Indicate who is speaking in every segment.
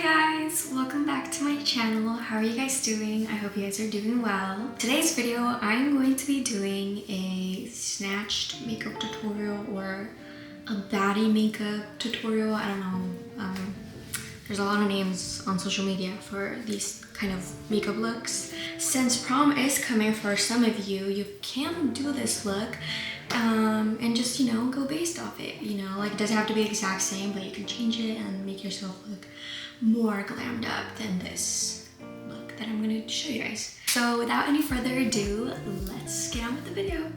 Speaker 1: Hi guys, welcome back to my channel. How are you guys doing? I hope you guys are doing well. Today's video, I'm going to be doing a snatched makeup tutorial or a baddie makeup tutorial. I don't know. There's a lot of names on social media for these kind of makeup looks. Since prom is coming for some of you, you can do this look and just, go based off it. Like it doesn't have to be the exact same, but you can change it and make yourself look more glammed up than this look that I'm gonna show you guys. So without any further ado, let's get on with the video.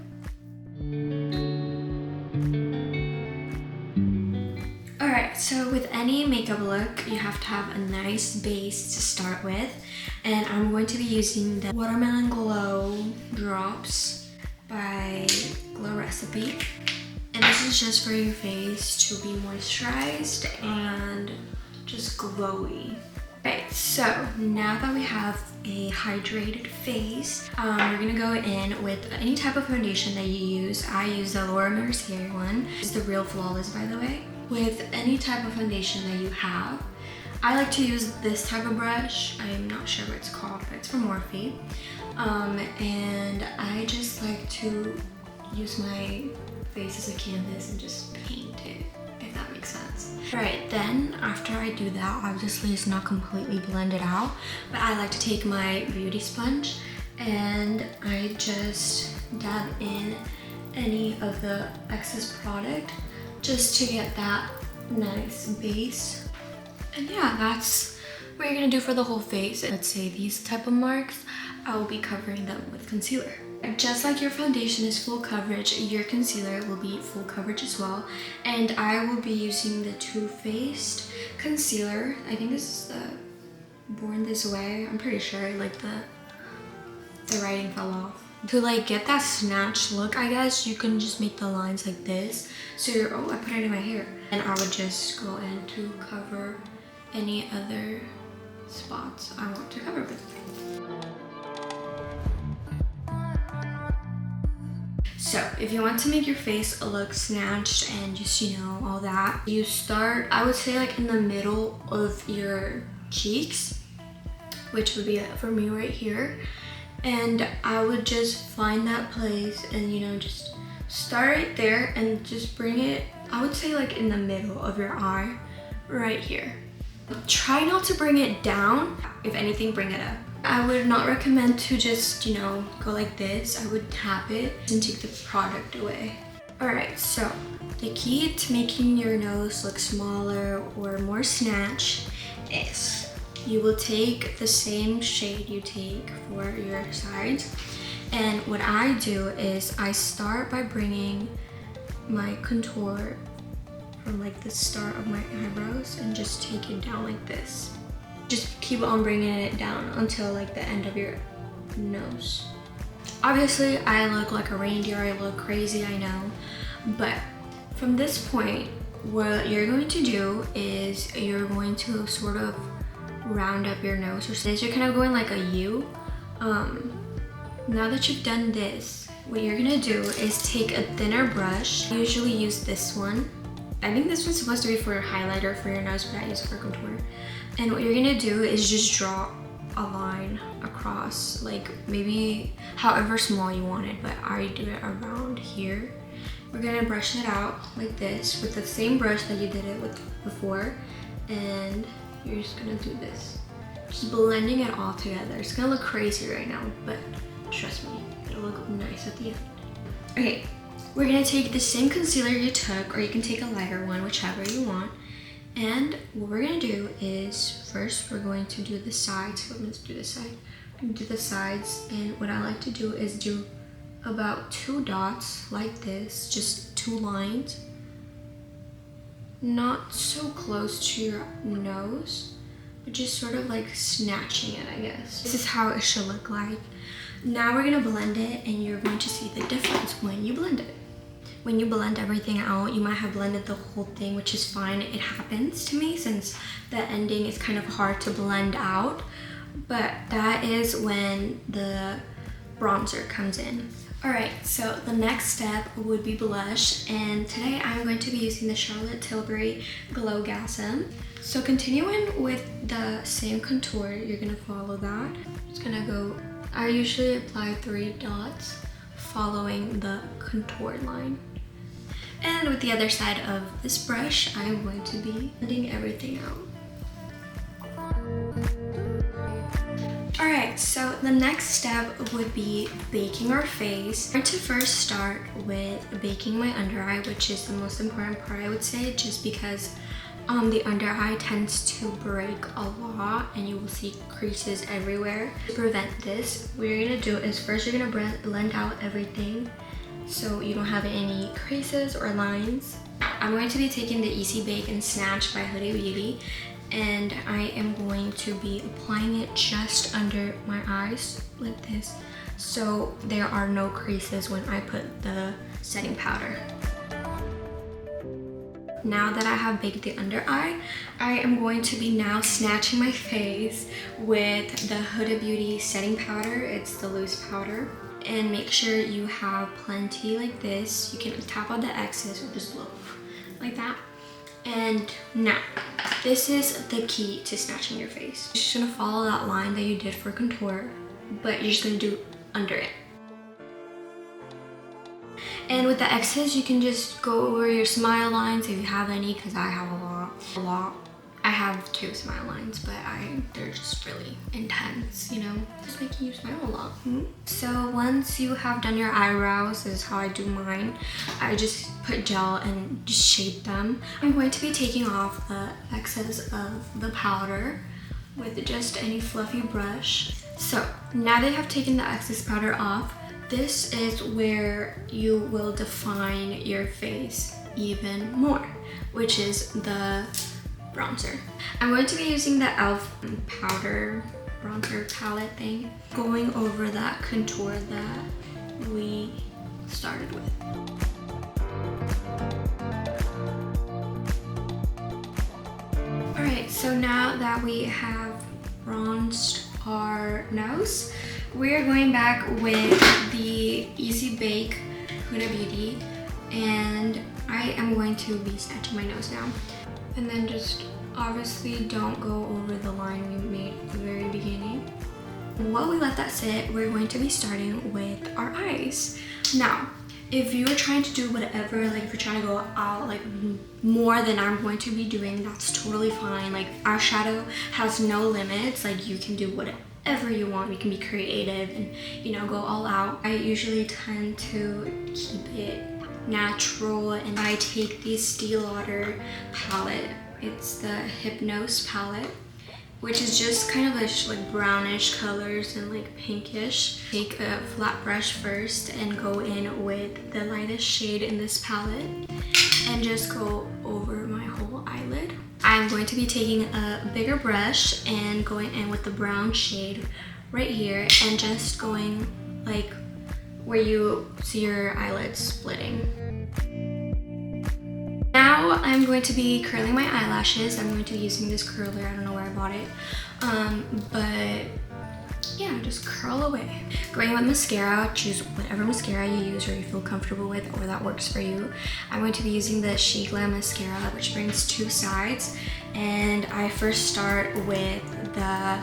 Speaker 1: Alright, so with any makeup look, you have to have a nice base to start with. And I'm going to be using the Watermelon Glow Drops by Glow Recipe. And this is just for your face to be moisturized and just glowy. Right, so now that we have a hydrated face, we're gonna go in with any type of foundation that you use. I use the Laura Mercier one. It's the Real Flawless, by the way. With any type of foundation that you have, I like to use this type of brush. I'm not sure what it's called, but it's from Morphe. And I just like to use my face as a canvas and just paint it, if that makes sense. Right, then after I do that, obviously it's not completely blended out, but I like to take my beauty sponge and I just dab in any of the excess product just to get that nice base. And yeah, that's what you're gonna do for the whole face. Let's say these type of marks, I will be covering them with concealer. Just like your foundation is full coverage, your concealer will be full coverage as well. And I will be using the Too Faced concealer. I think this is the Born This Way. I'm pretty sure like the writing fell off. To like get that snatched look, I guess, you can just make the lines like this. So I put it in my hair. And I would just go in to cover any other spots I want to cover with. So if you want to make your face look snatched and just, all that, you start, I would say like in the middle of your cheeks, which would be for me right here. And I would just find that place and, just start right there and just bring it, I would say like in the middle of your eye, right here. Try not to bring it down. If anything, bring it up. I would not recommend to just, go like this. I would tap it and take the product away. Alright, so the key to making your nose look smaller or more snatched is you will take the same shade you take for your sides. And what I do is I start by bringing my contour from like the start of my eyebrows and just take it down like this. Just keep on bringing it down until like the end of your nose. Obviously, I look like a reindeer, I look crazy, I know. But from this point, what you're going to do is you're going to sort of round up your nose. Or since you're kind of going like a U. Now that you've done this, what you're gonna do is take a thinner brush. I usually use this one. I think this one's supposed to be for your highlighter for your nose, but I use it for contour. And what you're gonna do is just draw a line across, like maybe however small you want it, but I do it around here. We're gonna brush it out like this with the same brush that you did it with before, and you're just gonna do this. Just blending it all together. It's gonna look crazy right now, but trust me, it'll look nice at the end. Okay, we're gonna take the same concealer you took, or you can take a lighter one, whichever you want. And what we're gonna do is, first we're going to do the sides. So let's do this side. We're gonna do the sides, and what I like to do is do about 2 dots like this, just 2 lines. Not so close to your nose, but just sort of like snatching it, I guess. This is how it should look like. Now we're gonna blend it, and you're going to see the difference when you blend it. When you blend everything out, you might have blended the whole thing, which is fine. It happens to me since the ending is kind of hard to blend out, but that is when the bronzer comes in. Alright, so the next step would be blush, and today I'm going to be using the Charlotte Tilbury Glow Gasm. So continuing with the same contour, you're gonna follow that. It's gonna go, I usually apply 3 dots following the contour line. And with the other side of this brush, I'm going to be blending everything out. Alright, so the next step would be baking our face. I'm going to first start with baking my under eye, which is the most important part, I would say, just because the under eye tends to break a lot and you will see creases everywhere. To prevent this, what you're going to do is first you're going to blend out everything so you don't have any creases or lines. I'm going to be taking the Easy Bake and Snatch by Huda Beauty, and I am going to be applying it just under my eyes like this, so there are no creases when I put the setting powder. Now that I have baked the under eye, I am going to be now snatching my face with the Huda Beauty setting powder. It's the loose powder. And make sure you have plenty like this. You can tap out the excess or just look like that. And now, this is the key to snatching your face. You're just gonna follow that line that you did for contour, but you're just gonna do under it. And with the excess, you can just go over your smile lines if you have any, because I have a lot. I have 2 smile lines, but they're just really intense, you know? Just making you smile a lot. So once you have done your eyebrows, this is how I do mine. I just put gel and just shape them. I'm going to be taking off the excess of the powder with just any fluffy brush. So now that you have taken the excess powder off, this is where you will define your face even more, which is the bronzer. I'm going to be using the e.l.f. powder bronzer palette thing, going over that contour that we started with. Alright, so now that we have bronzed our nose, we're going back with the Easy Bake Huda Beauty, and I am going to be snatching my nose now. And then just obviously don't go over the line we made at the very beginning. While we let that sit, we're going to be starting with our eyes. Now, if you're trying to do whatever, like if you're trying to go out like more than I'm going to be doing, that's totally fine. Like eyeshadow has no limits. Like you can do whatever you want. You can be creative and, you know, go all out. I usually tend to keep it natural, and I take the Estee Lauder palette. It's the Hypnose palette, which is just kind of like brownish colors and like pinkish. Take a flat brush first and go in with the lightest shade in this palette and just go over my whole eyelid. I'm going to be taking a bigger brush and going in with the brown shade right here and just going like where you see your eyelids splitting. Now I'm going to be curling my eyelashes. I'm going to be using this curler. I don't know where I bought it. But yeah, just curl away. Going with mascara, choose whatever mascara you use or you feel comfortable with or that works for you. I'm going to be using the She Glam mascara, which brings 2 sides. And I first start with the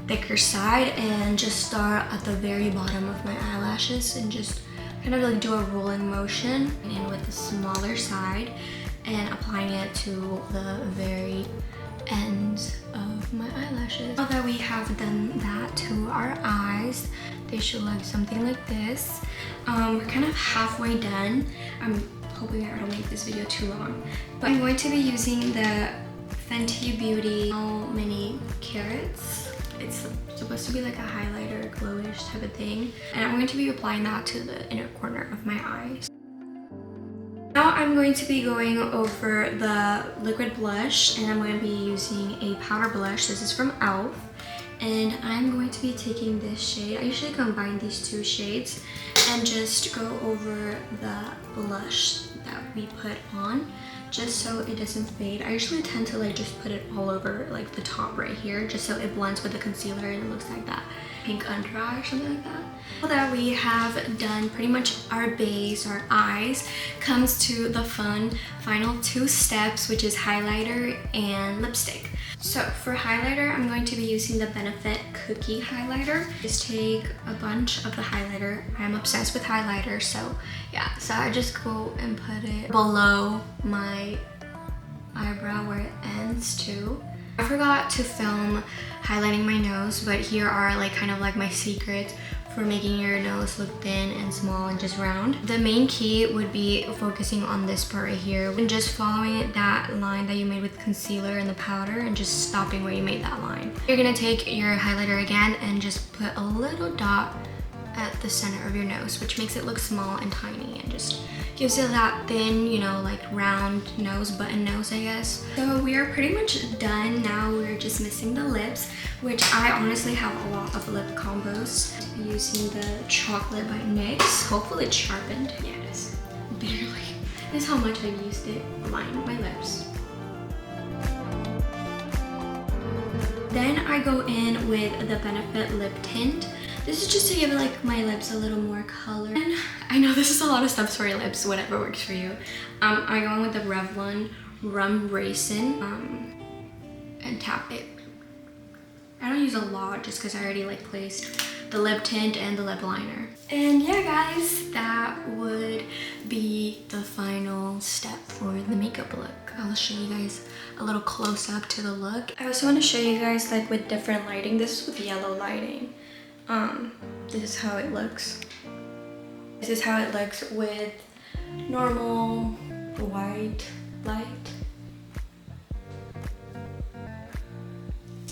Speaker 1: thicker side and just start at the very bottom of my eyelashes and just kind of like do a rolling motion in with the smaller side and applying it to the very ends of my eyelashes. Now that we have done that to our eyes, they should look something like this. We're kind of halfway done. I'm hoping I don't make this video too long, but I'm going to be using the Fenty Beauty Mini Carrots. It's supposed to be like a highlighter, glowish type of thing. And I'm going to be applying that to the inner corner of my eyes. Now I'm going to be going over the liquid blush, and I'm going to be using a powder blush. This is from e.l.f. And I'm going to be taking this shade. I usually combine these 2 shades and just go over the blush that we put on, just so it doesn't fade. I usually tend to like just put it all over like the top right here, just so it blends with the concealer and it looks like that. pink under eye or something like that. Now that we have done pretty much our base, our eyes, comes to the fun final 2 steps, which is highlighter and lipstick. So for highlighter, I'm going to be using the Benefit Cookie highlighter. Just take a bunch of the highlighter. I'm obsessed with highlighter, so yeah. So I just go and put it below my eyebrow where it ends too. I forgot to film highlighting my nose, but here are like kind of like my secrets for making your nose look thin and small and just round. The main key would be focusing on this part right here and just following that line that you made with concealer and the powder and just stopping where you made that line. You're gonna take your highlighter again and just put a little dot at the center of your nose, which makes it look small and tiny and just gives it that thin, you know, like round nose, button nose, I guess. So we are pretty much done. Now we're just missing the lips, which I honestly have a lot of lip combos. Using the chocolate by NYX. Hopefully it's sharpened. Yeah, it is. Barely. This is how much I've used it. Line my lips. Then I go in with the Benefit Lip Tint. This is just to give like my lips a little more color. And I know this is a lot of steps for your lips, whatever works for you. I go in with the Revlon Rum Raisin and tap it. I don't use a lot just because I already like placed the lip tint and the lip liner. And yeah guys, that would be the final step for the makeup look. I'll show you guys a little close up to the look. I also want to show you guys like with different lighting. This is with yellow lighting. This is how it looks. This is how it looks with normal white light.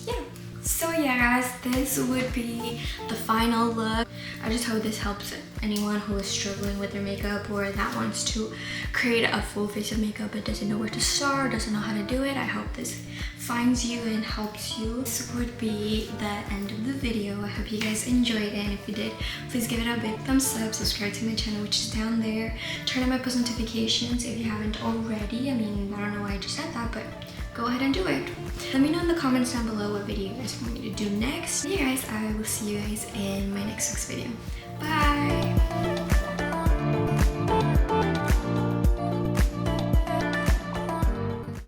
Speaker 1: Yeah. So yeah guys, this would be the final look. I just hope this helps anyone who is struggling with their makeup or that wants to create a full face of makeup but doesn't know where to start, doesn't know how to do it. I hope this finds you and helps you. This would be the end of the video. I hope you guys enjoyed it, and if you did, please give it a big thumbs up, subscribe to my channel, which is down there, turn on my post notifications if you haven't already. I mean, I don't know why I just said that, but go ahead and do it. Let me know in the comments down below what video you guys want me to do next. Yeah guys, I will see you guys in my next video.